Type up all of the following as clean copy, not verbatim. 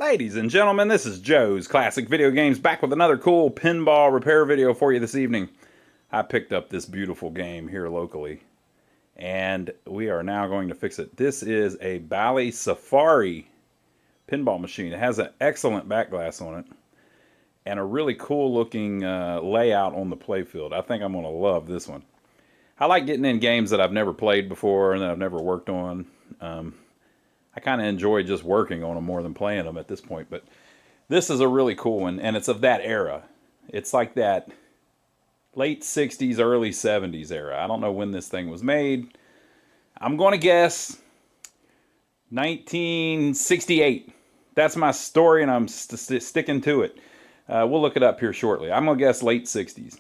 Ladies and gentlemen, this is Joe's Classic Video Games back with another cool pinball repair video for you this evening. I picked up this beautiful game here locally, and we are now going to fix it. This is a Bally Safari pinball machine. It has an excellent back glass on it, and a really cool looking layout on the playfield. I think I'm going to love this one. I like getting in games that I've never played before and that I've never worked on. I kind of enjoy just working on them more than playing them at this point, but this is a really cool one, and it's of that era. It's like that late 60s, early 70s era. I don't know when this thing was made. I'm going to guess 1968. That's my story, and I'm sticking to it. We'll look it up here shortly. I'm going to guess late 60s.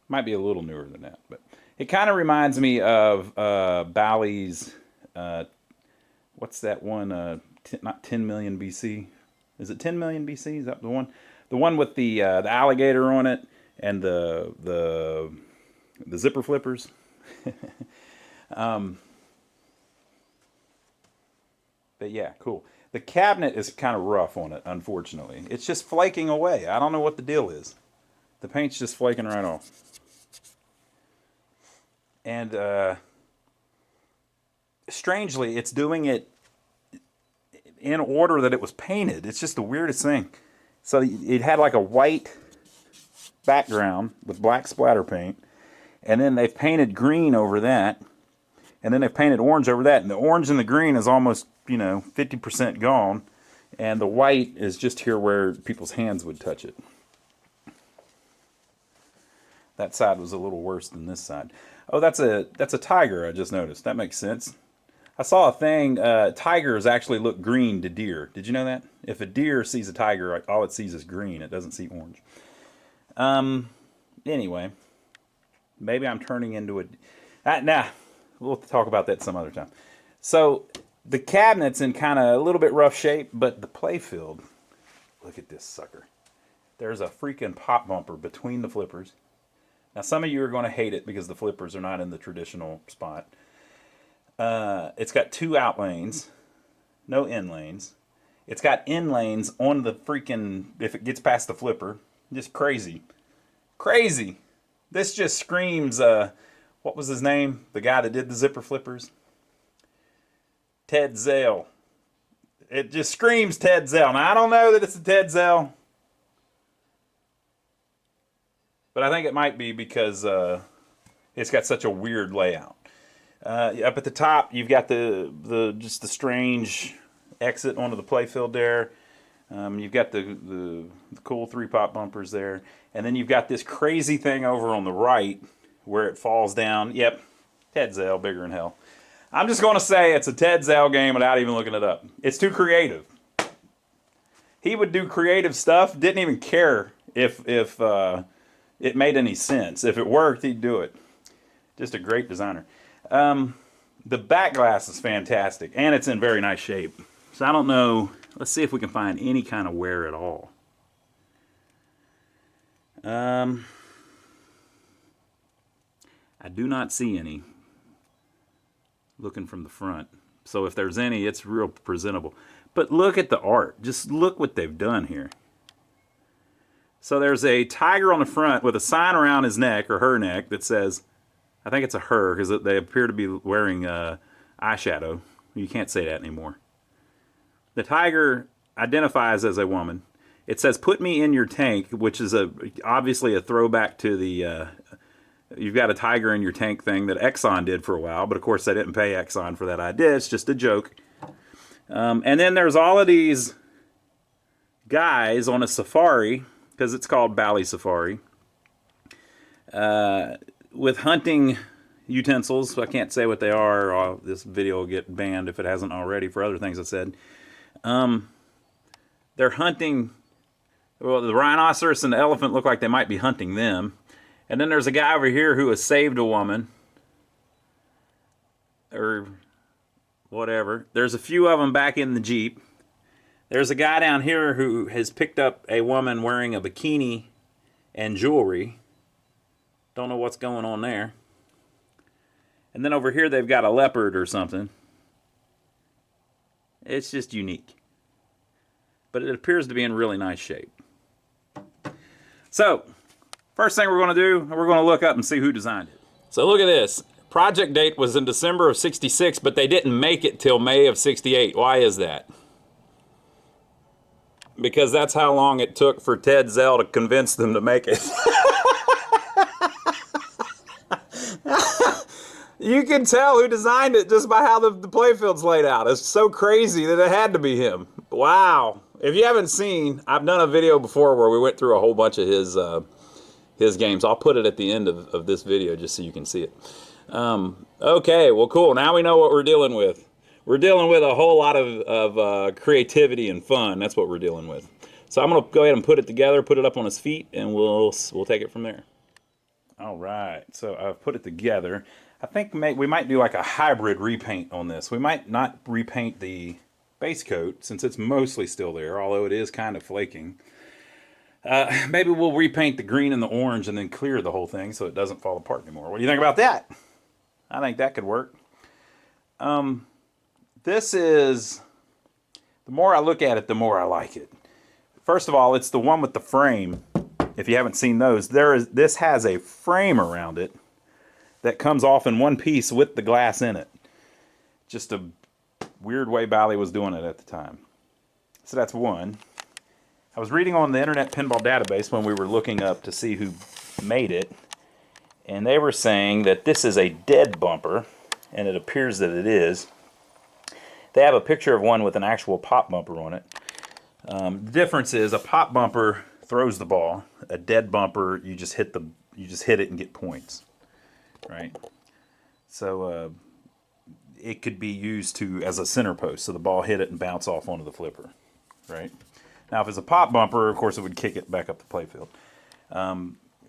Might be a little newer than that, but it kind of reminds me of Bally's... what's that one? Not 10 million BC. Is it 10 million BC? Is that the one? The one with the alligator on it and the zipper flippers. But yeah, cool. The cabinet is kind of rough on it, unfortunately. It's just flaking away. I don't know what the deal is. The paint's just flaking right off. And strangely, it's doing it in order that it was painted. It's just the weirdest thing. So it had like a white background with black splatter paint, and then they've painted green over that, and then they've painted orange over that, and the orange and the green is almost, 50% gone, and the white is just here where people's hands would touch it. That side was a little worse than this side. Oh, that's a tiger, I just noticed. That makes sense. I saw a thing, tigers actually look green to deer. Did you know that? If a deer sees a tiger, all it sees is green. It doesn't see orange. Anyway, maybe I'm turning into a... Nah, we'll talk about that some other time. So, the cabinet's in kind of a little bit rough shape, but the playfield, look at this sucker. There's a freaking pop bumper between the flippers. Now, some of you are going to hate it because the flippers are not in the traditional spot. It's got two out lanes, no in lanes. It's got in lanes on the freaking, if it gets past the flipper. Just crazy. Crazy. This just screams, what was his name? The guy that did the zipper flippers? Ted Zale. It just screams Ted Zale. Now, I don't know that it's a Ted Zale, but I think it might be because it's got such a weird layout. Up at the top, you've got just the strange exit onto the playfield there. You've got the cool three pop bumpers there, and then you've got this crazy thing over on the right where it falls down. Yep, Ted Zale, bigger than hell. I'm just going to say it's a Ted Zale game without even looking it up. It's too creative. He would do creative stuff. Didn't even care if it made any sense. If it worked, he'd do it. Just a great designer. The back glass is fantastic, and it's in very nice shape. So I don't know. Let's see if we can find any kind of wear at all. I do not see any looking from the front. So if there's any, it's real presentable. But look at the art. Just look what they've done here. So there's a tiger on the front with a sign around his neck, or her neck, that says... I think it's a her, because they appear to be wearing eyeshadow. You can't say that anymore. The tiger identifies as a woman. It says, "Put me in your tank," which is obviously a throwback to the you've got a tiger in your tank thing that Exxon did for a while, but of course they didn't pay Exxon for that idea. It's just a joke. And then there's all of these guys on a safari, because it's called Bally Safari, with hunting utensils. I can't say what they are, or this video will get banned if it hasn't already for other things I said. They're hunting, well, the rhinoceros and the elephant look like they might be hunting them. And then there's a guy over here who has saved a woman, or whatever. There's a few of them back in the Jeep. There's a guy down here who has picked up a woman wearing a bikini and jewelry. Don't know what's going on there. And then over here they've got a leopard or something. It's just unique. but it appears to be in really nice shape. So, first thing we're going to do, we're going to look up and see who designed it. So look at this. Project date was in December of '66, but they didn't make it till May of '68. Why is that? Because that's how long it took for Ted Zale to convince them to make it. You can tell who designed it just by how the playfield's laid out. It's so crazy that it had to be him. Wow. If you haven't seen, I've done a video before where we went through a whole bunch of his games. I'll put it at the end of this video just so you can see it. Okay, well, cool. Now we know what we're dealing with. We're dealing with a whole lot of creativity and fun. That's what we're dealing with. So I'm going to go ahead and put it together, put it up on his feet, and we'll take it from there. All right, so I've put it together. I think we might do like a hybrid repaint on this. We might not repaint the base coat since it's mostly still there, although it is kind of flaking. Maybe we'll repaint the green and the orange and then clear the whole thing so it doesn't fall apart anymore. What do you think about that? I think that could work. This is, the more I look at it, the more I like it. First of all, it's the one with the frame. If you haven't seen those, this has a frame around it that comes off in one piece with the glass in it. Just a weird way Bally was doing it at the time. So that's one. I was reading on the Internet Pinball database when we were looking up to see who made it, and they were saying that this is a dead bumper, and it appears that it is. They have a picture of one with an actual pop bumper on it. The difference is a pop bumper throws the ball. A dead bumper, you just hit it and get points, right? So it could be used as a center post, so the ball hit it and bounce off onto the flipper, right? Now, if it's a pop bumper, of course, it would kick it back up the playfield.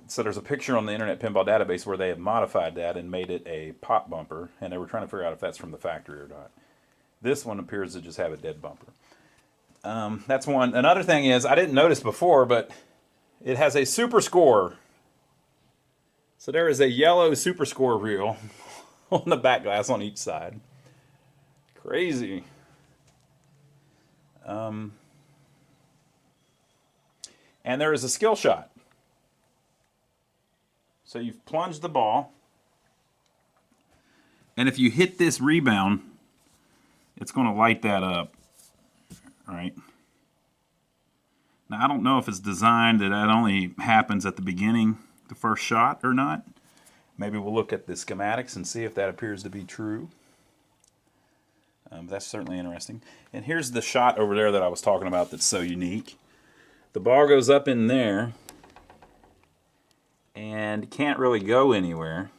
So there's a picture on the Internet Pinball database where they have modified that and made it a pop bumper, and they were trying to figure out if that's from the factory or not. This one appears to just have a dead bumper. That's one. Another thing is, I didn't notice before, but it has a super score. So there is a yellow super score reel on the back glass on each side. Crazy. And there is a skill shot. So you've plunged the ball, and if you hit this rebound, it's going to light that up, right? Now, I don't know if it's designed that only happens at the beginning, the first shot, or not. Maybe we'll look at the schematics and see if that appears to be true. That's certainly interesting. And here's the shot over there that I was talking about that's so unique. The ball goes up in there and can't really go anywhere,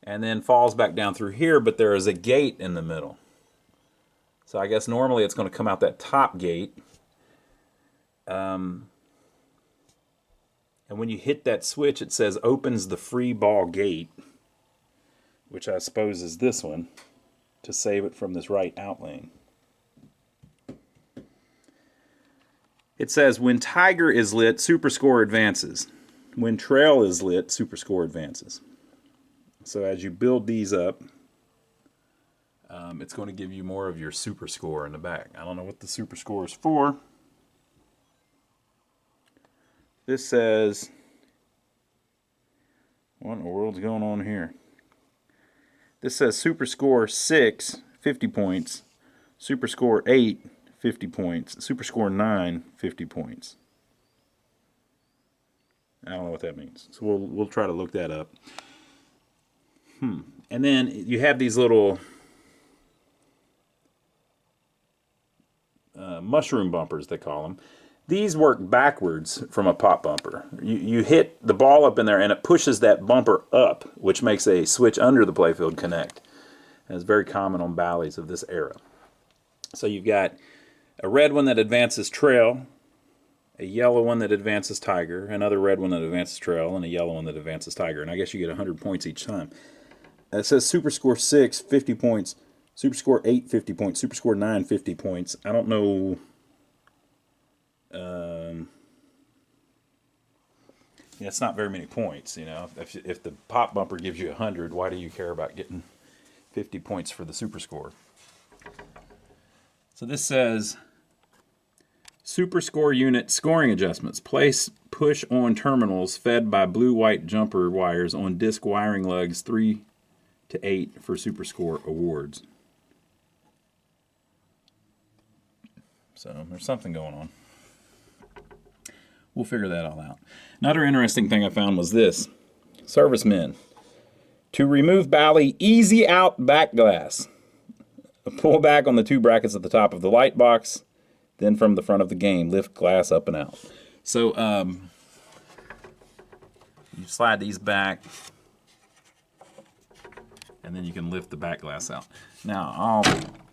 and then falls back down through here, but there is a gate in the middle. So I guess normally it's going to come out that top gate. And when you hit that switch, it says opens the free ball gate, which I suppose is this one, to save it from this right out lane. It says when Tiger is lit, super score advances. When Trail is lit, super score advances. So as you build these up, it's going to give you more of your super score in the back. I don't know what the super score is for. This says, what in the world's going on here? This says super score 6, 50 points. Super score 8, 50 points. Super score 9, 50 points. I don't know what that means. So we'll try to look that up. And then you have these little mushroom bumpers, they call them. These work backwards from a pop bumper. You hit the ball up in there and it pushes that bumper up, which makes a switch under the playfield connect. And it's very common on Bally's of this era. So you've got a red one that advances Trail, a yellow one that advances Tiger, another red one that advances Trail, and a yellow one that advances Tiger. And I guess you get 100 points each time. It says Super Score 6, 50 points. Super Score 8, 50 points. Super Score 9, 50 points. I don't know. Yeah, it's not very many points, you know. If the pop bumper gives you 100, why do you care about getting 50 points for the Super Score? So this says Super score unit scoring adjustments. Place push on terminals fed by blue-white jumper wires on disc wiring lugs 3 to 8 for super score awards. So there's something going on. We'll figure that all out. Another interesting thing I found was this. Servicemen. To remove Bally easy out back glass. Pull back on the 2 brackets at the top of the light box. Then from the front of the game, lift glass up and out. So you slide these back, and then you can lift the back glass out. Now, I'll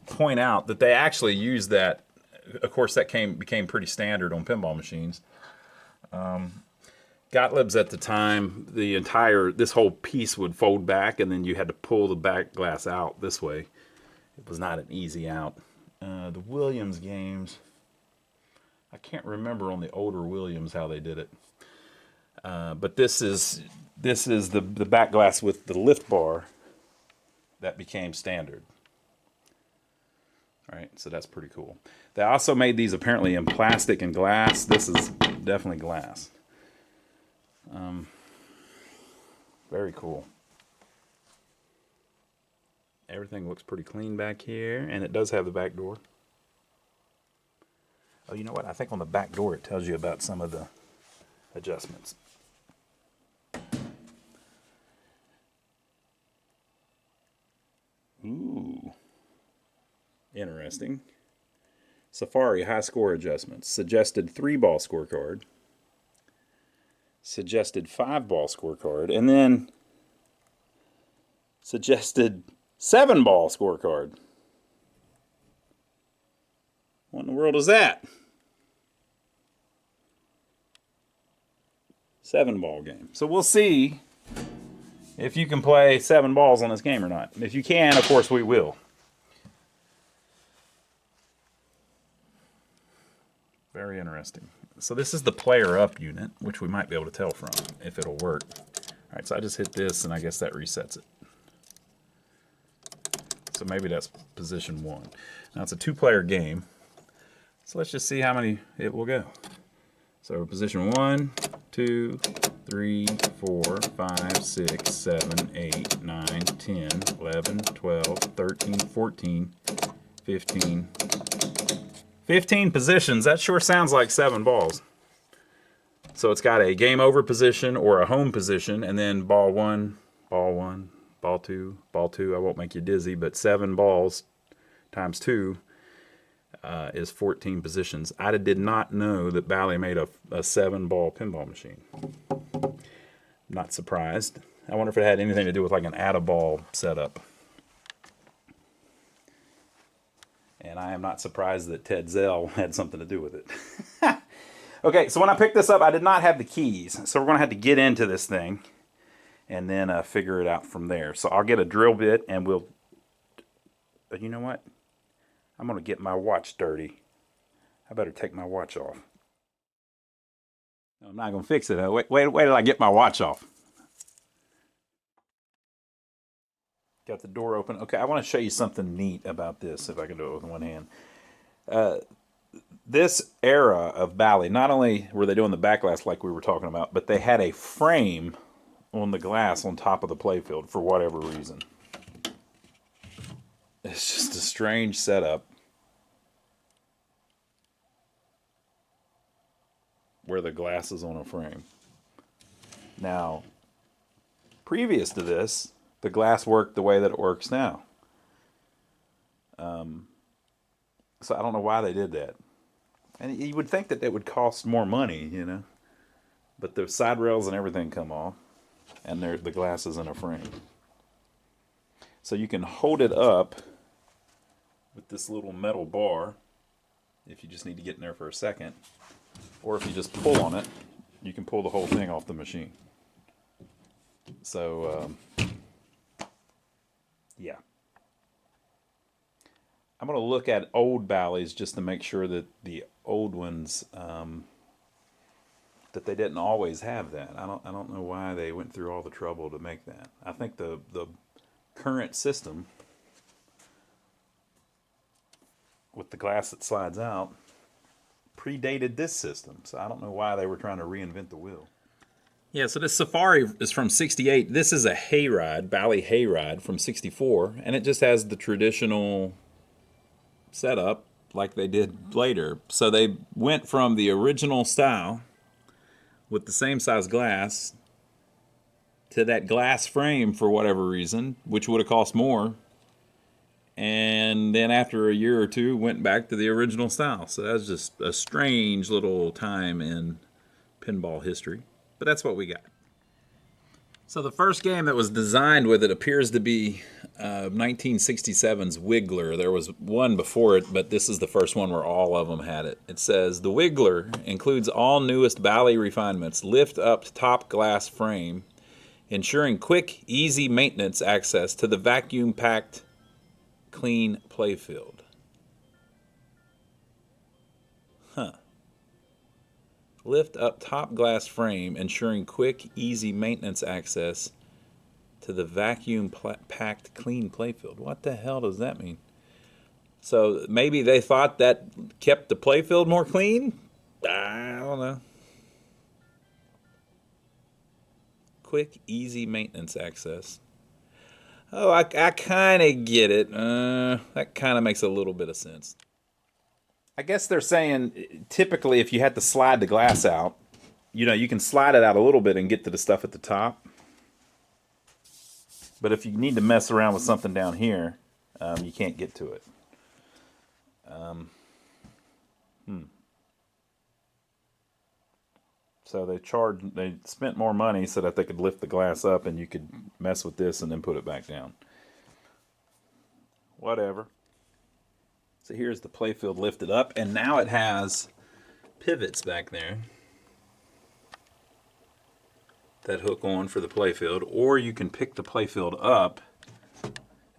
point out that they actually use that. Of course, that became pretty standard on pinball machines. Gottlieb's at the time, this whole piece would fold back, and then you had to pull the back glass out this way. It was not an easy out. The Williams games, I can't remember on the older Williams how they did it. But this is the back glass with the lift bar that became standard. All right, so that's pretty cool. They also made these apparently in plastic and glass. This is definitely glass. Very cool. Everything looks pretty clean back here, and it does have the back door. Oh, you know what? I think on the back door it tells you about some of the adjustments. Ooh. Interesting. Safari high score adjustments. Suggested 3-ball scorecard. Suggested 5-ball scorecard. And then suggested 7-ball scorecard. What in the world is that? 7-ball game. So we'll see if you can play 7 balls on this game or not. If you can, of course we will. Very interesting. So this is the player up unit, which we might be able to tell from if it'll work. All right, so I just hit this, and I guess that resets it. So maybe that's position 1. Now it's a 2-player game. So let's just see how many it will go. So position 1, 2, 3, 4, 5, 6, 7, 8, 9, 10, 11, 12, 13, 14, 15. 15 positions. That sure sounds like 7 balls. So it's got a game over position or a home position, and then ball 1, ball 1, ball 2, ball 2. I won't make you dizzy, but 7 balls times 2 is 14 positions. I did not know that Bally made a 7-ball pinball machine. I'm not surprised. I wonder if it had anything to do with like an add-a-ball setup. And I am not surprised that Ted Zale had something to do with it. Okay, so when I picked this up, I did not have the keys. So we're going to have to get into this thing and then figure it out from there. So I'll get a drill bit and we'll... But you know what? I'm going to get my watch dirty. I better take my watch off. No, I'm not going to fix it. Wait till I get my watch off. Got the door open. Okay, I want to show you something neat about this, if I can do it with one hand. This era of Bally, not only were they doing the back glass like we were talking about, but they had a frame on the glass on top of the playfield for whatever reason. It's just a strange setup where the glass is on a frame. Now, previous to this, the glass worked the way that it works now. So I don't know why they did that. And you would think that it would cost more money, you know. But the side rails and everything come off. And the glass is in a frame. So you can hold it up with this little metal bar if you just need to get in there for a second. Or if you just pull on it, you can pull the whole thing off the machine. So... yeah. I'm going to look at old Bally's just to make sure that the old ones, that they didn't always have that. I don't know why they went through all the trouble to make that. I think the current system with the glass that slides out predated this system, so I don't know why they were trying to reinvent the wheel. Yeah, so this Safari is from 68. This is a hayride, Bally hayride from 64, and it just has the traditional setup like they did later. So they went from the original style with the same size glass to that glass frame for whatever reason, which would have cost more. And then after a year or two, went back to the original style. So that's just a strange little time in pinball history. But that's what we got. So the first game that was designed with it appears to be 1967's Wiggler. There was one before it, but this is the first one where all of them had it. It says, the Wiggler includes all newest Bally refinements, lift up top glass frame, ensuring quick, easy maintenance access to the vacuum-packed, clean playfield. Huh. Lift up top glass frame, ensuring quick, easy maintenance access to the vacuum-packed, clean playfield. What the hell does that mean? So maybe they thought that kept the playfield more clean? I don't know. Quick, easy maintenance access. Oh, I kind of get it. That kind of makes a little bit of sense. I guess they're saying typically if you had to slide the glass out, you can slide it out a little bit and get to the stuff at the top. But if you need to mess around with something down here, you can't get to it. So they spent more money so that they could lift the glass up and you could mess with this and then put it back down. Whatever. So here's the playfield lifted up, and now it has pivots back there that hook on for the playfield, or you can pick the playfield up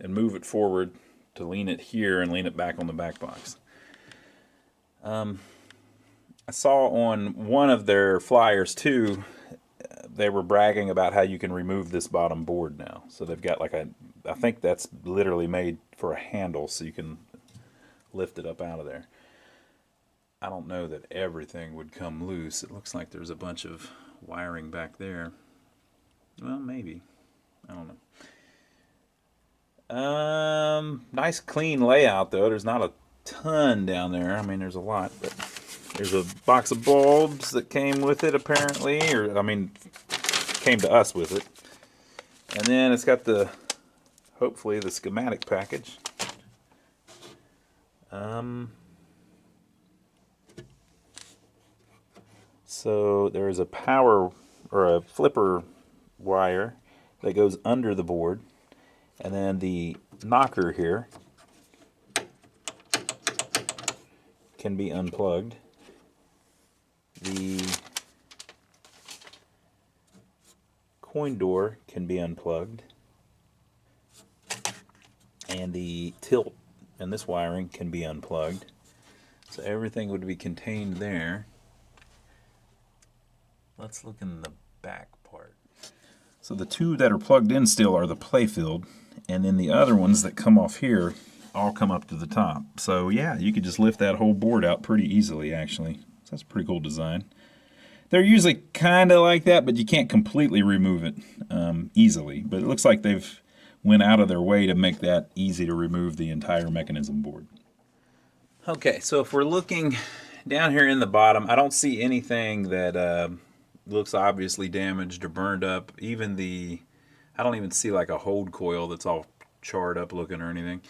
and move it forward to lean it here and lean it back on the back box. I saw on one of their flyers too, they were bragging about how you can remove this bottom board now. So they've got like I think that's literally made for a handle so you can lift it up out of there. I don't know that everything would come loose. It looks like there's a bunch of wiring back there. Well, maybe. I don't know. Nice clean layout though. There's not a ton down there. I mean, there's a lot, but there's a box of bulbs that came with it apparently, came to us with it. And then it's got hopefully the schematic package. So there is a power or a flipper wire that goes under the board, and then the knocker here can be unplugged. The coin door can be unplugged, and the tilt and this wiring can be unplugged. So everything would be contained there. Let's look in the back part. So the two that are plugged in still are the playfield, and then the other ones that come off here all come up to the top. So yeah, you could just lift that whole board out pretty easily actually. So that's a pretty cool design. They're usually kind of like that, but you can't completely remove it easily. But it looks like they've went out of their way to make that easy to remove the entire mechanism board. Okay, so if we're looking down here in the bottom, I don't see anything that looks obviously damaged or burned up. I don't even see like a hold coil that's all charred up looking or anything.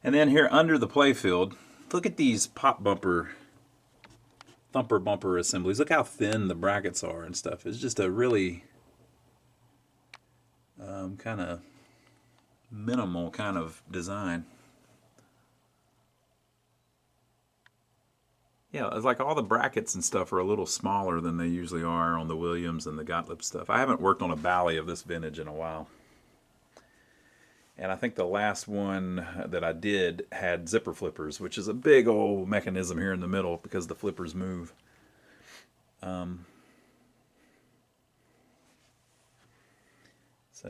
And then here under the playfield, look at these pop bumper, thumper bumper assemblies. Look how thin the brackets are and stuff. It's just a really kind of minimal kind of design. Yeah, it's like all the brackets and stuff are a little smaller than they usually are on the Williams and the Gottlieb stuff. I haven't worked on a Bally of this vintage in a while. And I think the last one that I did had zipper flippers, which is a big old mechanism here in the middle because the flippers move. So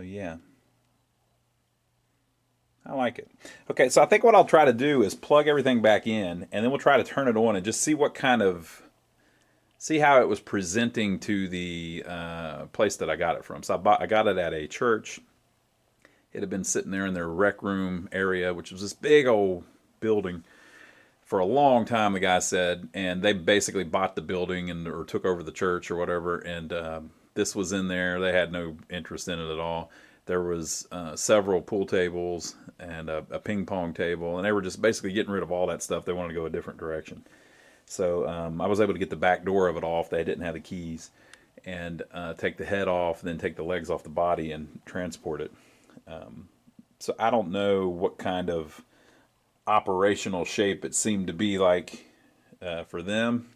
yeah. like it. Okay, so I think what I'll try to do is plug everything back in, and then we'll try to turn it on and just see what kind of, see how it was presenting to the place that I got it from. So I got it at a church. It had been sitting there in their rec room area, which was this big old building for a long time, the guy said, and they basically bought the building or took over the church or whatever, and this was in there. They had no interest in it at all. There was several pool tables and a ping pong table, and they were just basically getting rid of all that stuff. They wanted to go a different direction. So I was able to get the back door of it off. They didn't have the keys, and take the head off, and then take the legs off the body and transport it. So I don't know what kind of operational shape it seemed to be like for them,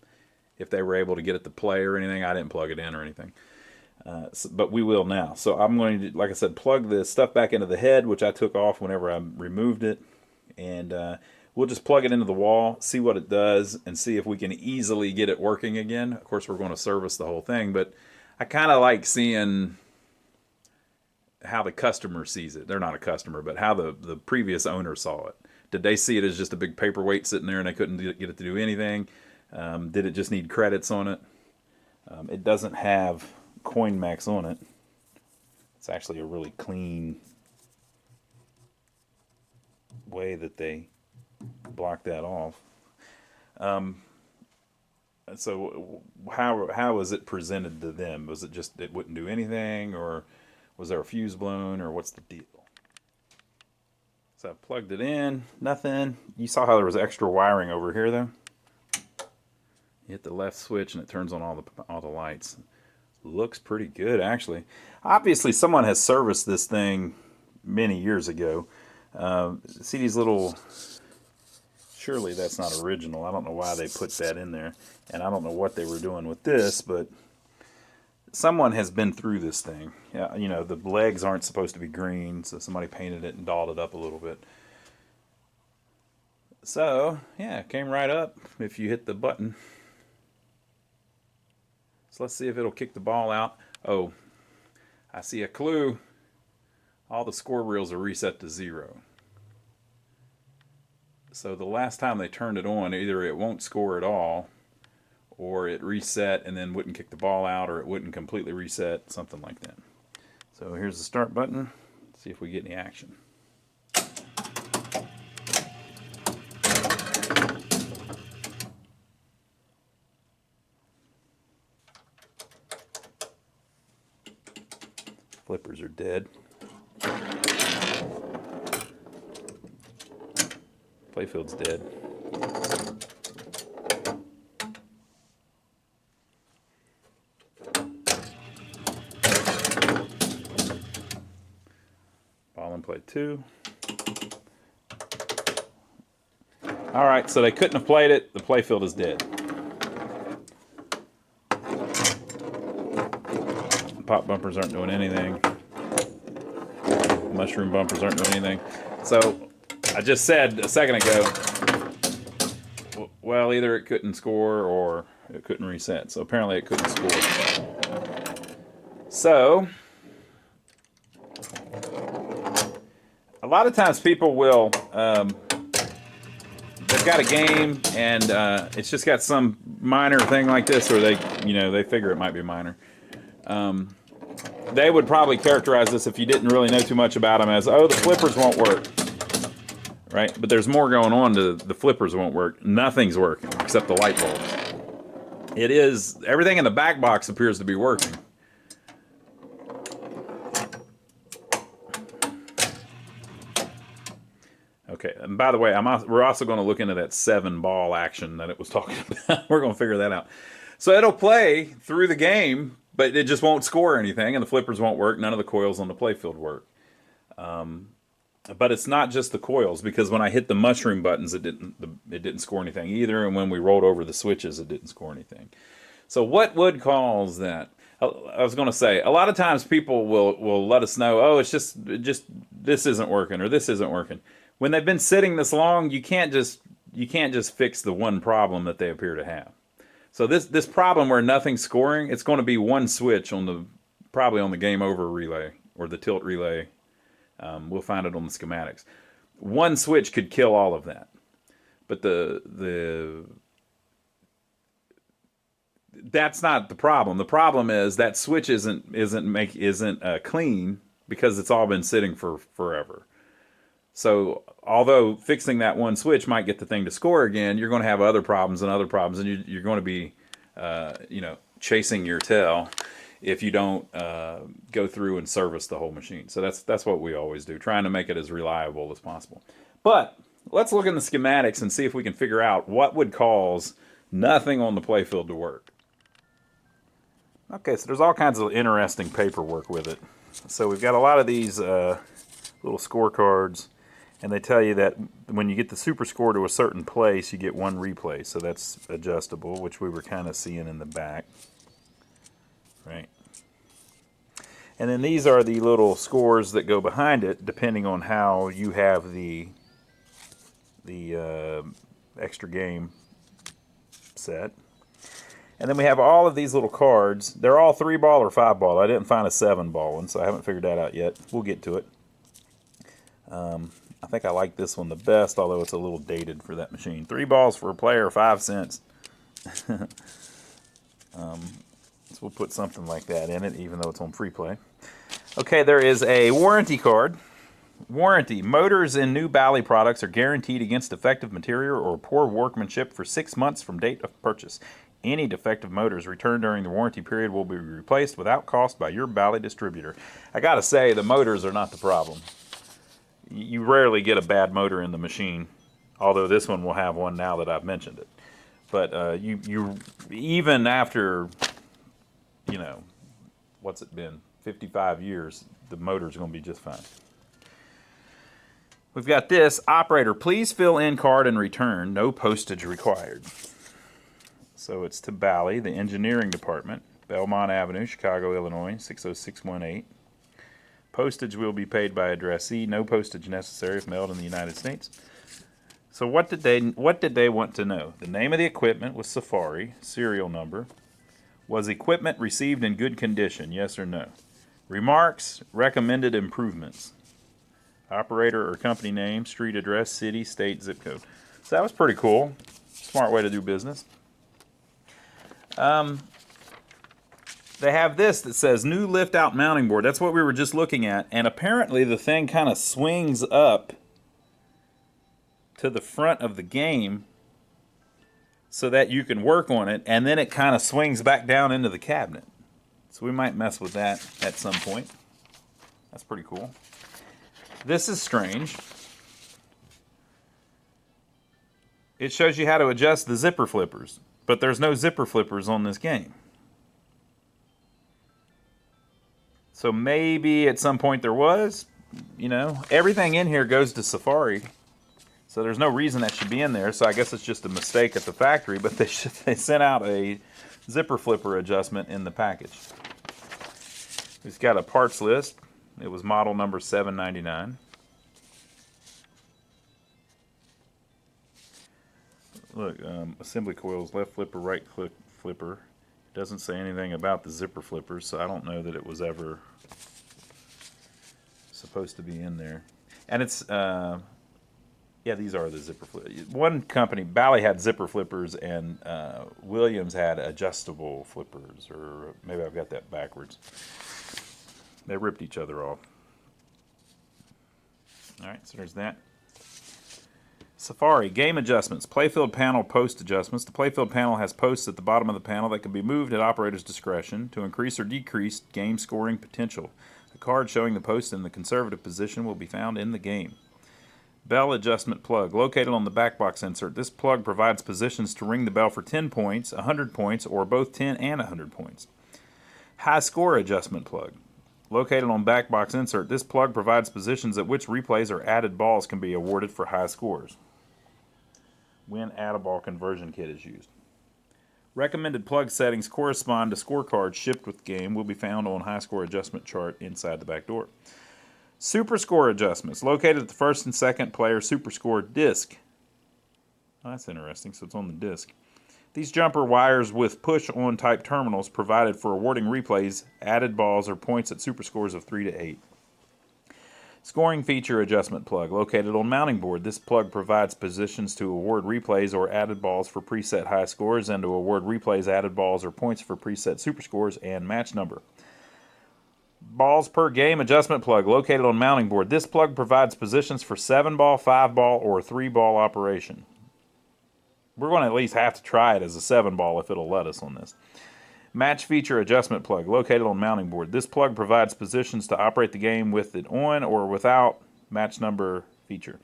if they were able to get it to play or anything. I didn't plug it in or anything, but we will now. So I'm going to, like I said, plug the stuff back into the head, which I took off whenever I removed it, and we'll just plug it into the wall, see what it does, and see if we can easily get it working again. Of course, we're going to service the whole thing, but I kind of like seeing how the customer sees it. They're not a customer, but how the previous owner saw it. Did they see it as just a big paperweight sitting there and they couldn't get it to do anything? Did it just need credits on it? It doesn't have coin max on it. It's actually a really clean way that they block that off. So how was it presented to them? Was it just it wouldn't do anything, or was there a fuse blown, or what's the deal? So I plugged it in, nothing. You saw how there was extra wiring over here though? You hit the left switch and it turns on all the lights. Looks pretty good actually. Obviously someone has serviced this thing many years ago. See these little, surely that's not original. I don't know why they put that in there. And I don't know what they were doing with this, but someone has been through this thing. Yeah, you know, the legs aren't supposed to be green, so somebody painted it and dolled it up a little bit. So, yeah, it came right up if you hit the button. So let's see if it'll kick the ball out. Oh, I see a clue. All the score reels are reset to 0. So the last time they turned it on, either it won't score at all, or it reset and then wouldn't kick the ball out, or it wouldn't completely reset, something like that. So here's the start button. Let's see if we get any action. Flippers are dead. Playfield's dead. Ball and play 2. All right, so they couldn't have played it. The playfield is dead. Pop bumpers aren't doing anything. Mushroom bumpers aren't doing anything. So I just said a second ago, well, either it couldn't score or it couldn't reset. So apparently it couldn't score. So a lot of times people will, they've got a game and it's just got some minor thing like this, or they figure it might be minor. They would probably characterize this, if you didn't really know too much about them, as, oh, the flippers won't work, right? But there's more going on to the flippers won't work. Nothing's working except the light bulbs. It is, everything in the back box appears to be working. Okay, and by the way, we're also going to look into that 7-ball action that it was talking about. We're going to figure that out. So it'll play through the game, but it just won't score anything, and the flippers won't work. None of the coils on the playfield work. But it's not just the coils, because when I hit the mushroom buttons, it didn't score anything either, and when we rolled over the switches, it didn't score anything. So what would cause that? I was going to say, a lot of times people will let us know, oh, it's just this isn't working, or this isn't working. When they've been sitting this long, you can't just fix the one problem that they appear to have. So this problem where nothing's scoring, it's going to be one switch probably on the game over relay or the tilt relay. We'll find it on the schematics. one switch could kill all of that. But the that's not the problem. The problem is that switch isn't clean because it's all been sitting for forever. So although fixing that one switch might get the thing to score again, you're going to have other problems, and you're going to be, chasing your tail if you don't go through and service the whole machine. So that's what we always do, trying to make it as reliable as possible. But let's look in the schematics and see if we can figure out what would cause nothing on the playfield to work. Okay, so there's all kinds of interesting paperwork with it. So we've got a lot of these little scorecards, and they tell you that when you get the super score to a certain place, you get one replay. So that's adjustable, which we were kind of seeing in the back. Right. And then these are the little scores that go behind it, depending on how you have the extra game set. And then we have all of these little cards. They're all 3-ball or 5-ball. I didn't find a 7-ball one, so I haven't figured that out yet. We'll get to it. I think I like this one the best, although it's a little dated for that machine. 3 balls for a player, 5 cents. So we'll put something like that in it, even though it's on free play. Okay, there is a warranty card. Warranty. Motors in new Bally products are guaranteed against defective material or poor workmanship for 6 months from date of purchase. Any defective motors returned during the warranty period will be replaced without cost by your Bally distributor. I gotta say, the motors are not the problem. You rarely get a bad motor in the machine, although this one will have one now that I've mentioned it. But you even after, what's it been, 55 years, the motor's going to be just fine. We've got this. Operator, please fill in card and return. No postage required. So it's to Bally, the engineering department, Belmont Avenue, Chicago, Illinois, 60618. Postage will be paid by addressee. No postage necessary if mailed in the United States. So what did they want to know? The name of the equipment was Safari. Serial number. Was equipment received in good condition? Yes or no? Remarks. Recommended improvements. Operator or company name, street address, city, state, zip code. So that was pretty cool. Smart way to do business. They have this that says new lift out mounting board. That's what we were just looking at. And apparently the thing kind of swings up to the front of the game so that you can work on it. And then it kind of swings back down into the cabinet. So we might mess with that at some point. That's pretty cool. This is strange. It shows you how to adjust the zipper flippers. But there's no zipper flippers on this game. So maybe at some point there was, everything in here goes to Safari. So there's no reason that should be in there. So I guess it's just a mistake at the factory, but they sent out a zipper flipper adjustment in the package. It's got a parts list. It was model number 799. Look, assembly coils, left flipper, right flipper. Doesn't say anything about the zipper flippers, so I don't know that it was ever supposed to be in there. And it's, these are the zipper flippers. One company, Bally, had zipper flippers, and Williams had adjustable flippers, or maybe I've got that backwards. They ripped each other off. All right, so there's that. Safari, game adjustments, playfield panel post adjustments. The playfield panel has posts at the bottom of the panel that can be moved at operator's discretion to increase or decrease game scoring potential. A card showing the post in the conservative position will be found in the game. Bell adjustment plug, located on the back box insert. This plug provides positions to ring the bell for 10 points, 100 points, or both 10 and 100 points. High score adjustment plug. Located on back box insert, this plug provides positions at which replays or added balls can be awarded for high scores when add-a-ball conversion kit is used. Recommended plug settings correspond to scorecards shipped with game will be found on high score adjustment chart inside the back door. Super score adjustments, located at the first and second player super score disc. Oh, that's interesting, so it's on the disc. These jumper wires with push-on type terminals provided for awarding replays, added balls, or points at super scores of 3 to 8. Scoring feature adjustment plug located on mounting board. This plug provides positions to award replays or added balls for preset high scores and to award replays, added balls, or points for preset super scores and match number. Balls per game adjustment plug located on mounting board. This plug provides positions for 7-ball, 5-ball, or 3-ball operation. We're going to at least have to try it as a 7-ball if it'll let us on this. Match feature adjustment plug located on mounting board. This plug provides positions to operate the game with it on or without match number feature.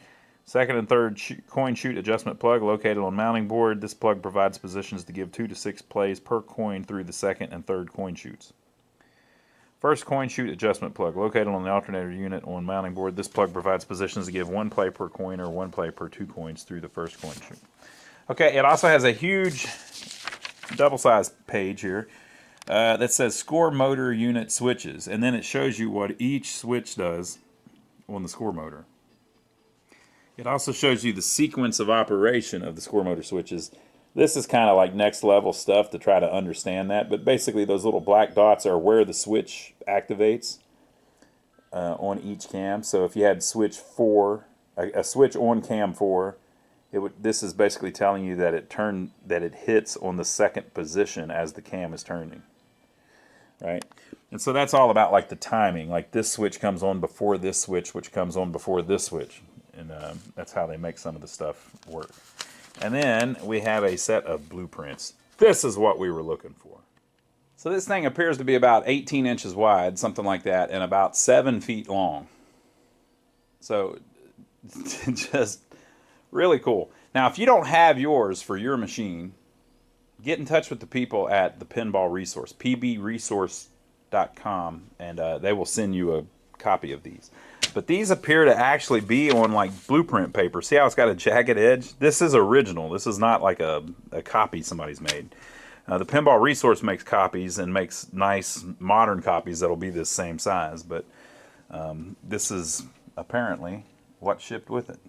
Second and third coin chute adjustment plug located on mounting board. This plug provides positions to give 2 to 6 plays per coin through the second and third coin chutes. First coin chute adjustment plug located on the alternator unit on mounting board. This plug provides positions to give 1 play per coin or 1 play per 2 coins through the first coin chute. Okay, it also has a huge double-sized page here that says score motor unit switches, and then it shows you what each switch does on the score motor. It also shows you the sequence of operation of the score motor switches. This is kind of like next level stuff to try to understand that, but basically those little black dots are where the switch activates on each cam. So if you had switch 4, a switch on cam 4, this is basically telling you that it hits on the second position as the cam is turning. Right? And so that's all about like the timing. Like this switch comes on before this switch, which comes on before this switch. And that's how they make some of the stuff work. And then we have a set of blueprints. This is what we were looking for. So this thing appears to be about 18 inches wide, something like that, and about 7 feet long. So just really cool. Now, if you don't have yours for your machine, get in touch with the people at the Pinball Resource, pbresource.com, and they will send you a copy of these. But these appear to actually be on like blueprint paper. See how it's got a jagged edge? This is original. This is not like a copy somebody's made. The Pinball Resource makes copies and makes nice modern copies that'll be this same size. But this is apparently what shipped with it.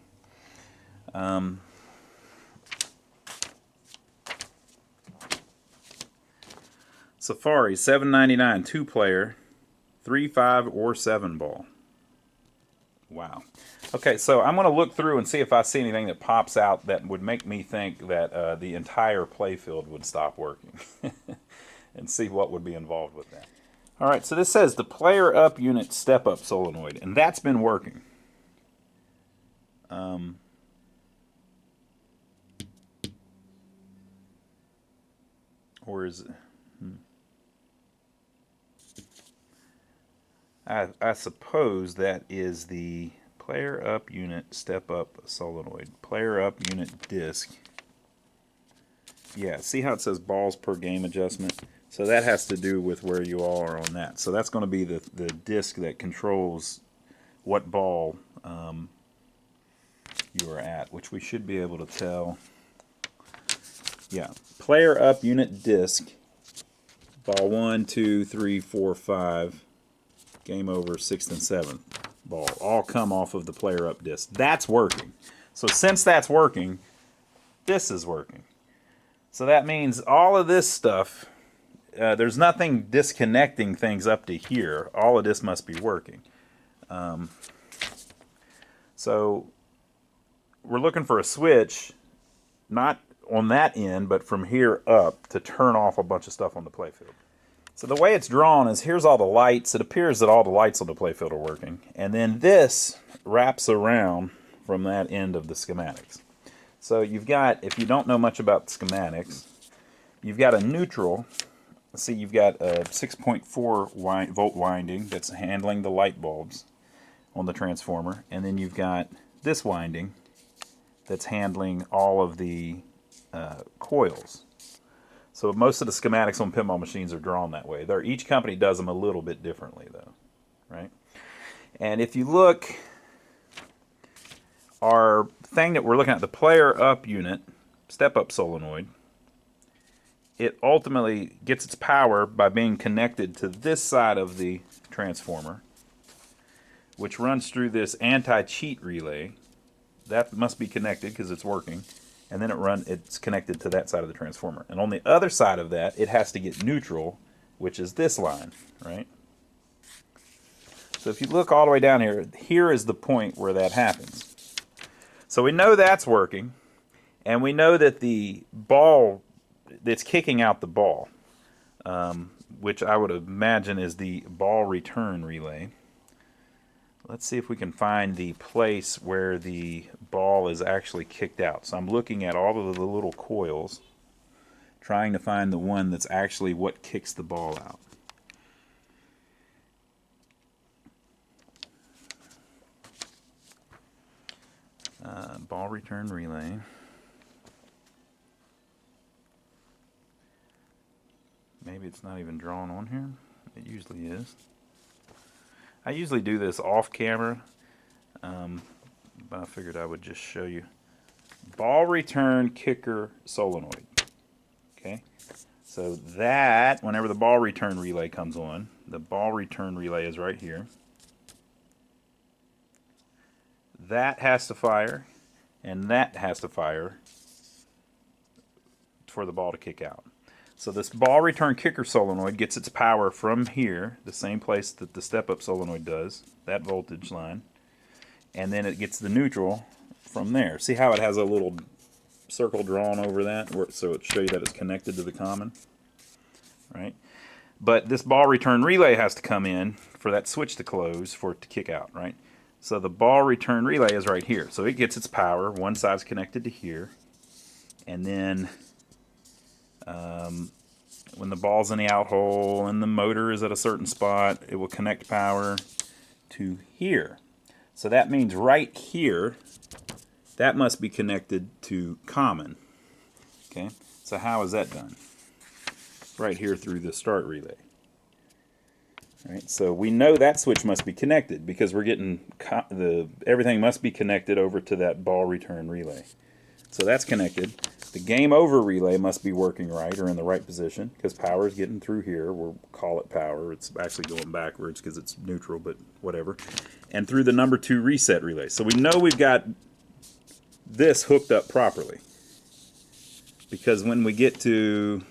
Safari, $7.99, 2-player, 3, 5, or 7-ball. Wow. Okay, so I'm going to look through and see if I see anything that pops out that would make me think that the entire playfield would stop working. And see what would be involved with that. All right, so this says the player up unit step-up solenoid, and that's been working. Or is it? I suppose that is the player up unit step up solenoid. Player up unit disc. Yeah, see how it says balls per game adjustment? So that has to do with where you all are on that. So that's going to be the disc that controls what ball you are at, which we should be able to tell. Yeah, player up unit disc. Ball 1, 2, 3, 4, 5. Game over 6th and 7th ball. All come off of the player up disc. That's working. So since that's working, this is working. So that means all of this stuff, there's nothing disconnecting things up to here. All of this must be working. So we're looking for a switch, not on that end, but from here up to turn off a bunch of stuff on the playfield. So the way it's drawn is here's all the lights. It appears that all the lights on the playfield are working. And then this wraps around from that end of the schematics. So you've got, if you don't know much about schematics, you've got a neutral. See, you've got a 6.4 volt winding that's handling the light bulbs on the transformer. And then you've got this winding that's handling all of the coils. So most of the schematics on pinball machines are drawn that way. Each company does them a little bit differently, though, right? And if you look, our thing that we're looking at, the player up unit, step-up solenoid, it ultimately gets its power by being connected to this side of the transformer, which runs through this anti-cheat relay. That must be connected because it's working. And then it's connected to that side of the transformer. And on the other side of that, it has to get neutral, which is this line, right? So if you look all the way down here, here is the point where that happens. So we know that's working, and we know that the ball, that's kicking out the ball, which I would imagine is the ball return relay. Let's see if we can find the place where the ball is actually kicked out. So I'm looking at all of the little coils, trying to find the one that's actually what kicks the ball out. Ball return relay. Maybe it's not even drawn on here. It usually is. I usually do this off camera, but I figured I would just show you. Ball return kicker solenoid. Okay, so that, whenever the ball return relay comes on, the ball return relay is right here. That has to fire, and that has to fire for the ball to kick out. So this ball return kicker solenoid gets its power from here, the same place that the step-up solenoid does, that voltage line, and then it gets the neutral from there. See how it has a little circle drawn over that, so it shows you that it's connected to the common, right? But this ball return relay has to come in for that switch to close for it to kick out, right? So the ball return relay is right here. So it gets its power. One side's connected to here. And then when the ball's in the out hole and the motor is at a certain spot, it will connect power to here. So that means right here, that must be connected to common. Okay, so how is that done? Right here through the start relay. Right, so we know that switch must be connected because we're getting everything must be connected over to that ball return relay. So that's connected. The game over relay must be working right or in the right position because power is getting through here. We'll call it power. It's actually going backwards because it's neutral, but whatever. And through the number 2 reset relay. So we know we've got this hooked up properly because when we get to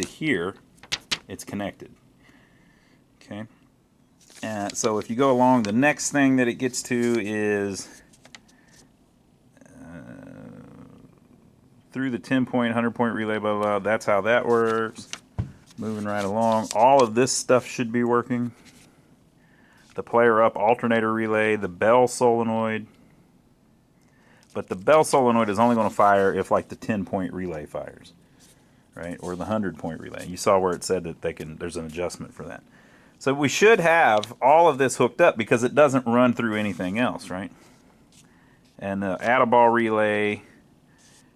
here, it's connected. Okay. So if you go along, the next thing that it gets to is through the 10-point, 100-point relay, blah, blah, blah. That's how that works. Moving right along. All of this stuff should be working. The player up alternator relay, the bell solenoid. But the bell solenoid is only going to fire if like the 10-point relay fires, right? Or the 100-point relay. You saw where it said that there's an adjustment for that. So we should have all of this hooked up because it doesn't run through anything else, right? And the add-a-ball relay,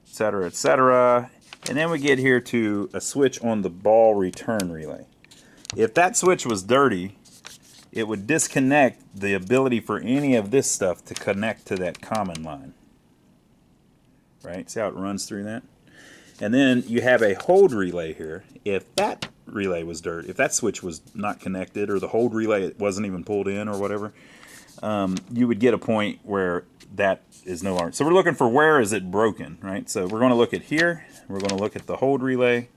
etc., etc. And then we get here to a switch on the ball return relay. If that switch was dirty, it would disconnect the ability for any of this stuff to connect to that common line. Right? See how it runs through that? And then you have a hold relay here. If that relay was dirty, if that switch was not connected or the hold relay wasn't even pulled in or whatever, you would get a point where that is no longer. So we're looking for where is it broken, right? So we're going to look at here. We're going to look at the hold relay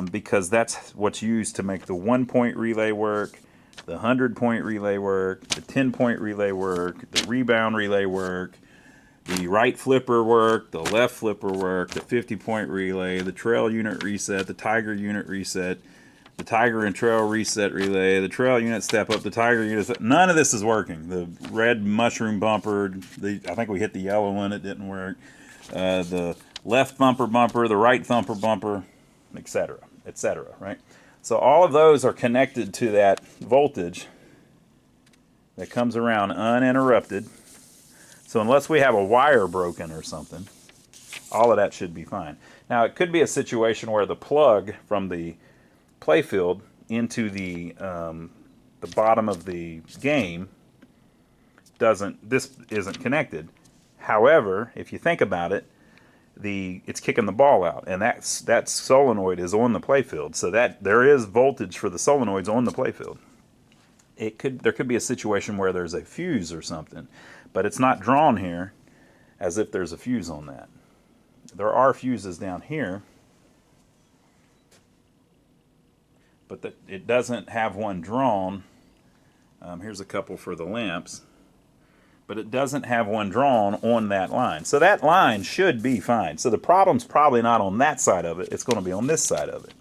because that's what's used to make the 1-point relay work, the 100-point relay work, the 10-point relay work, the rebound relay work, the right flipper work, the left flipper work, the 50-point relay, the trail unit reset, the tiger unit reset, the tiger and trail reset relay, the trail unit step up, the tiger unit step. None of this is working. The red mushroom bumper, I think we hit the yellow one, it didn't work. The left bumper, the right thumper bumper, etc., etc., right? So all of those are connected to that voltage that comes around uninterrupted. So unless we have a wire broken or something, all of that should be fine. Now it could be a situation where the plug from the Playfield into the bottom of the game this isn't connected. However, if you think about it, it's kicking the ball out, and that solenoid is on the Playfield, so that there is voltage for the solenoids on the Playfield. There could be a situation where there's a fuse or something, but it's not drawn here as if there's a fuse on that. There are fuses down here, but it doesn't have one drawn. Here's a couple for the lamps, but it doesn't have one drawn on that line. So that line should be fine. So the problem's probably not on that side of it. It's going to be on this side of it.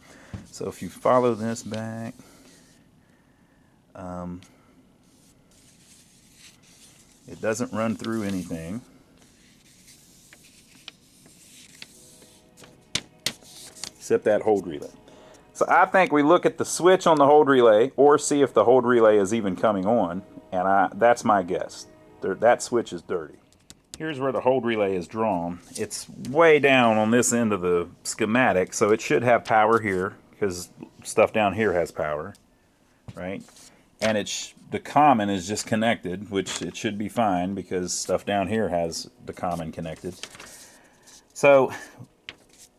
So if you follow this back, it doesn't run through anything. Except that hold relay. So I think we look at the switch on the hold relay or see if the hold relay is even coming on, and that's my guess. That switch is dirty. Here's where the hold relay is drawn. It's way down on this end of the schematic, so it should have power here because stuff down here has power, right? And the common is just connected, which it should be fine because stuff down here has the common connected. So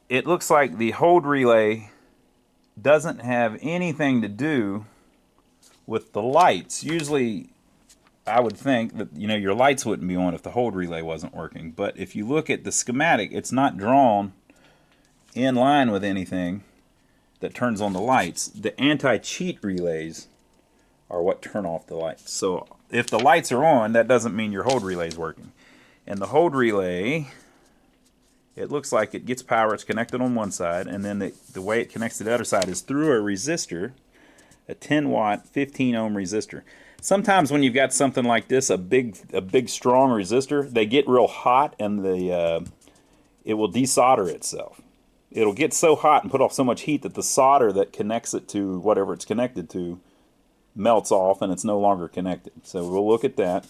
it looks like the hold relay doesn't have anything to do with the lights. Usually I would think that, you know, your lights wouldn't be on if the hold relay wasn't working. But if you look at the schematic, it's not drawn in line with anything that turns on the lights. The anti-cheat relays are what turn off the lights. So if the lights are on, that doesn't mean your hold relay is working. And the hold relay, it looks like it gets power. It's connected on one side, and then the way it connects to the other side is through a resistor, a 10 watt, 15 ohm resistor. Sometimes when you've got something like this, a big strong resistor, they get real hot, and it will desolder itself. It'll get so hot and put off so much heat that the solder that connects it to whatever it's connected to melts off, and it's no longer connected. So we'll look at that.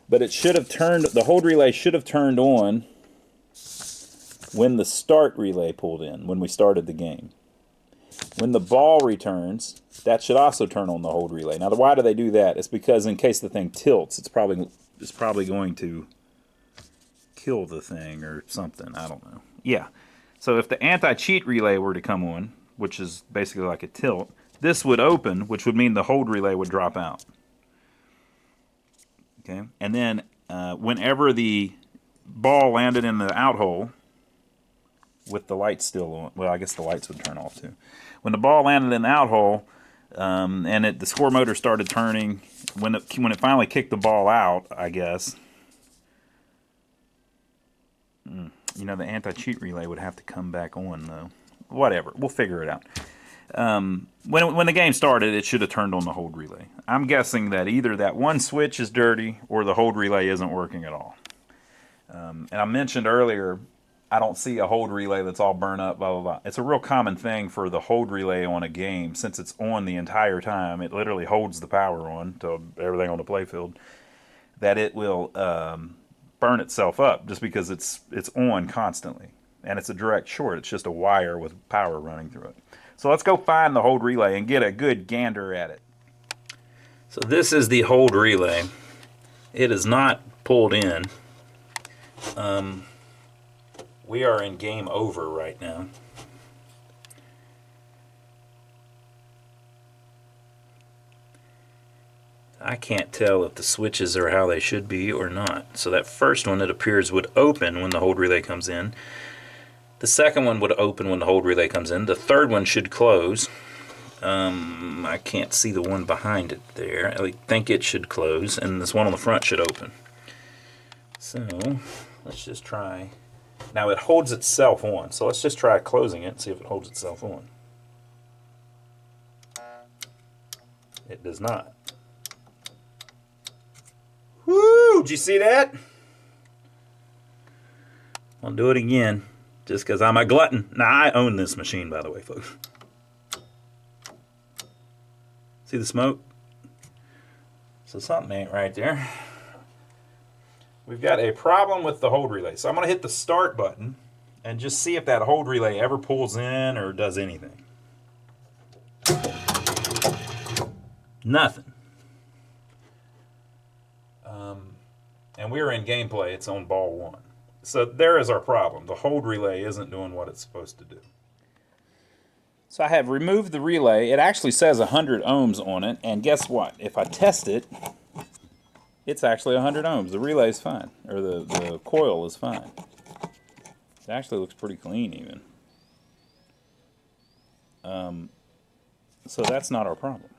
But it should have turned, the hold relay should have turned on when the start relay pulled in, when we started the game. When the ball returns, that should also turn on the hold relay. Now, why do they do that? It's because in case the thing tilts, it's probably going to kill the thing or something. I don't know. Yeah. So if the anti-cheat relay were to come on, which is basically like a tilt, this would open, which would mean the hold relay would drop out. Okay. And then whenever the ball landed in the out hole, with the lights still on, well, I guess the lights would turn off too. When the ball landed in the out hole, and the score motor started turning, when it finally kicked the ball out, I guess, you know, the anti-cheat relay would have to come back on though. Whatever, we'll figure it out. When the game started, it should have turned on the hold relay. I'm guessing that either that one switch is dirty or the hold relay isn't working at all. And I mentioned earlier, I don't see a hold relay that's all burnt up, blah, blah, blah. It's a real common thing for the hold relay on a game. Since it's on the entire time, it literally holds the power on to everything on the playfield, that it will burn itself up just because it's on constantly. And it's a direct short. It's just a wire with power running through it. So let's go find the hold relay and get a good gander at it. So this is the hold relay. It is not pulled in. We are in game over right now. I can't tell if the switches are how they should be or not. So that first one, it appears, would open when the hold relay comes in. The second one would open when the hold relay comes in. The third one should close. I can't see the one behind it there. I think it should close, and this one on the front should open. So let's just try. Now it holds itself on, so let's just try closing it and see if it holds itself on. It does not. Woo! Did you see that? I'll do it again, just because I'm a glutton. Now, I own this machine, by the way, folks. See the smoke? So something ain't right there. We've got a problem with the hold relay. So I'm going to hit the start button and just see if that hold relay ever pulls in or does anything. Nothing. And we're in gameplay. It's on ball one. So there is our problem. The hold relay isn't doing what it's supposed to do. So I have removed the relay. It actually says 100 ohms on it. And guess what? If I test it, it's actually 100 ohms. The relay is fine, or the coil is fine. It actually looks pretty clean even. So that's not our problem.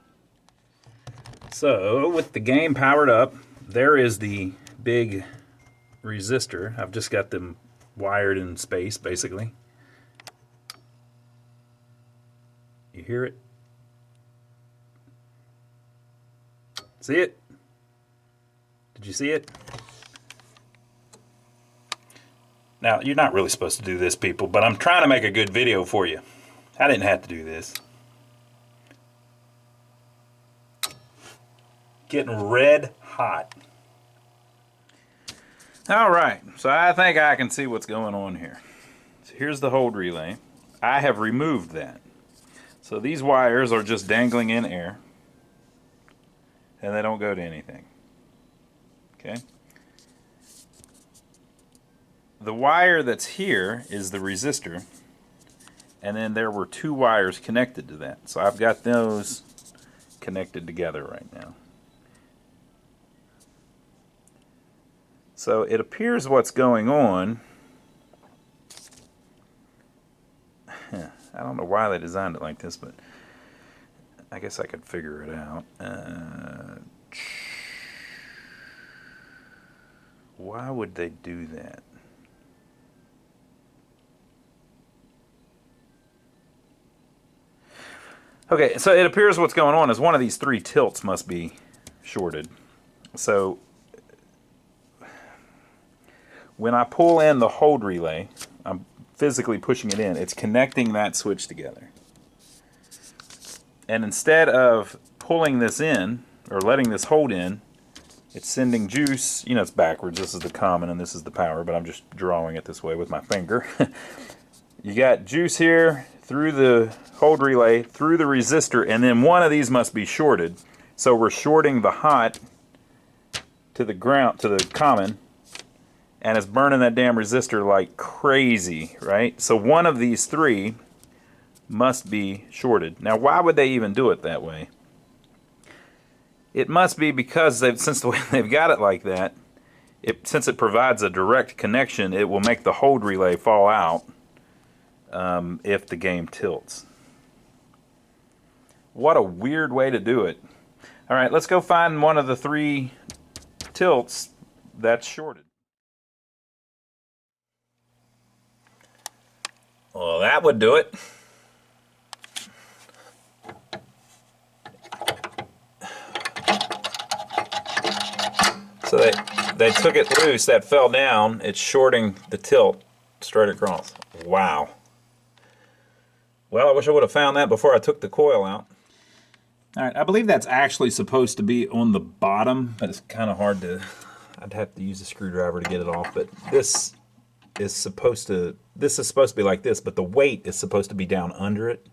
So with the game powered up, there is the big resistor. I've just got them wired in space, basically. You hear it? See it? Did you see it? Now, you're not really supposed to do this, people, but I'm trying to make a good video for you. I didn't have to do this. Getting red hot. All right, so I think I can see what's going on here. So here's the hold relay. I have removed that. So these wires are just dangling in air, and they don't go to anything. Okay? The wire that's here is the resistor, and then there were two wires connected to that. So I've got those connected together right now. So it appears what's going on, I don't know why they designed it like this, but I guess I could figure it out. Why would they do that? Okay, so it appears what's going on is one of these three tilts must be shorted. So when I pull in the hold relay, I'm physically pushing it in. It's connecting that switch together. And instead of pulling this in, or letting this hold in, it's sending juice. You know, it's backwards. This is the common and this is the power, but I'm just drawing it this way with my finger. You got juice here through the hold relay, through the resistor, and then one of these must be shorted. So we're shorting the hot to the ground, to the common, and it's burning that damn resistor like crazy, right? So one of these three must be shorted. Now, why would they even do it that way? It must be because since the way they've got it like that, since it provides a direct connection, it will make the hold relay fall out if the game tilts. What a weird way to do it. All right, let's go find one of the three tilts that's shorted. Well, that would do it. So they took it loose, that fell down, it's shorting the tilt straight across. Wow. Well, I wish I would have found that before I took the coil out. All right, I believe that's actually supposed to be on the bottom, but it's kind of hard to, I'd have to use a screwdriver to get it off, but this is supposed to be like this, but the weight is supposed to be down under it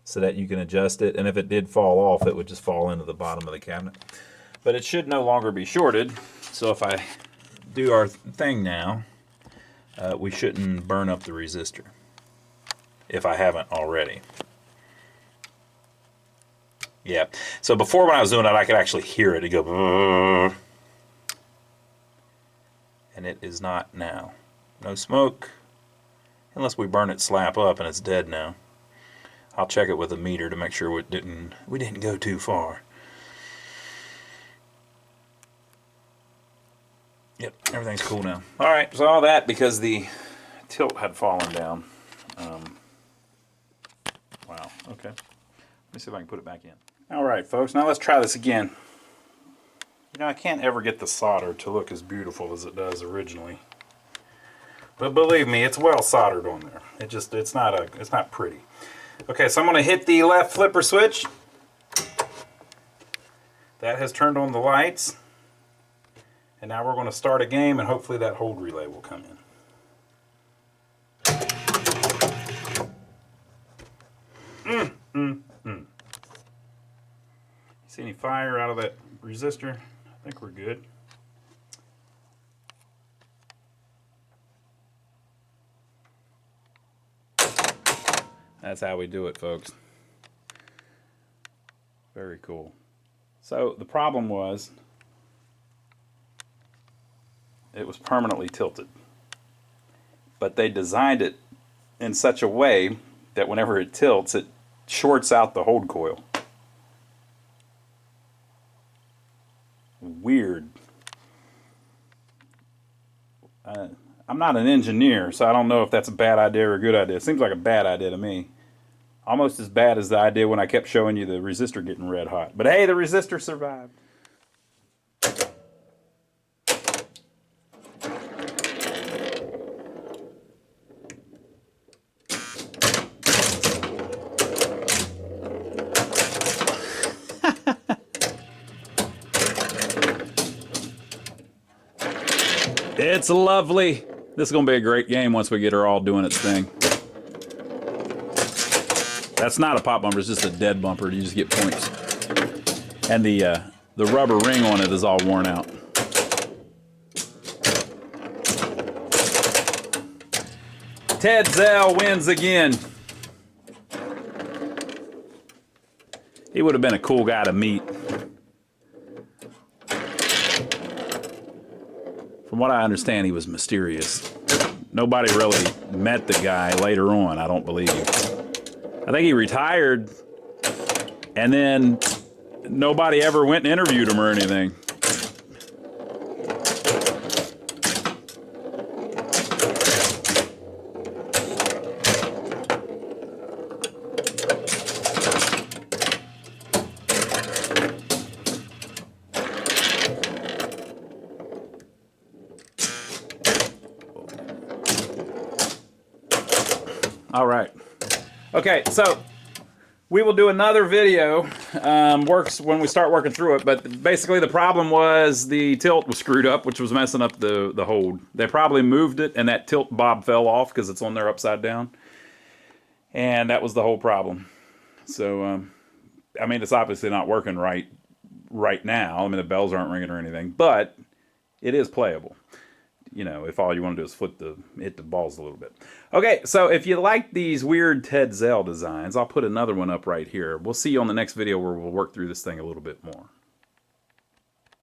so that you can adjust it, and if it did fall off, it would just fall into the bottom of the cabinet. But it should no longer be shorted, so if I do our thing now, we shouldn't burn up the resistor, if I haven't already. Yeah, so before when I was doing it, I could actually hear it. It'd go, and it is not now. No smoke, unless we burn it slap up and it's dead now. I'll check it with a meter to make sure we didn't go too far. Yep, everything's cool now. All right, so all that because the tilt had fallen down. Wow, okay. Let me see if I can put it back in. All right, folks, now let's try this again. You know, I can't ever get the solder to look as beautiful as it does originally. But believe me, it's well soldered on there. It's not pretty. Okay, so I'm going to hit the left flipper switch. That has turned on the lights. And now we're going to start a game, and hopefully that hold relay will come in. See any fire out of that resistor? I think we're good. That's how we do it, folks. Very cool. So the problem was it was permanently tilted. but they designed it in such a way that whenever it tilts, it shorts out the hold coil. Weird. I'm not an engineer, so I don't know if that's a bad idea or a good idea. It seems like a bad idea to me. Almost as bad as the idea when I kept showing you the resistor getting red hot. But hey, the resistor survived. It's lovely. This is going to be a great game once we get her all doing its thing. That's not a pop bumper, it's just a dead bumper. You just get points. And the rubber ring on it is all worn out. Ted Zale wins again. He would have been a cool guy to meet. From what I understand, he was mysterious. Nobody really met the guy later on, I don't believe. I think he retired, and then nobody ever went and interviewed him or anything. All right. Okay, so we will do another video. Works when we start working through it, but basically the problem was the tilt was screwed up, which was messing up the hold. They probably moved it, and that tilt bob fell off because it's on there upside down. And that was the whole problem. So, I mean, it's obviously not working right now. I mean, the bells aren't ringing or anything, but it is playable. You know, if all you want to do is hit the balls a little bit. Okay, so if you like these weird Ted Zale designs, I'll put another one up right here. We'll see you on the next video where we'll work through this thing a little bit more.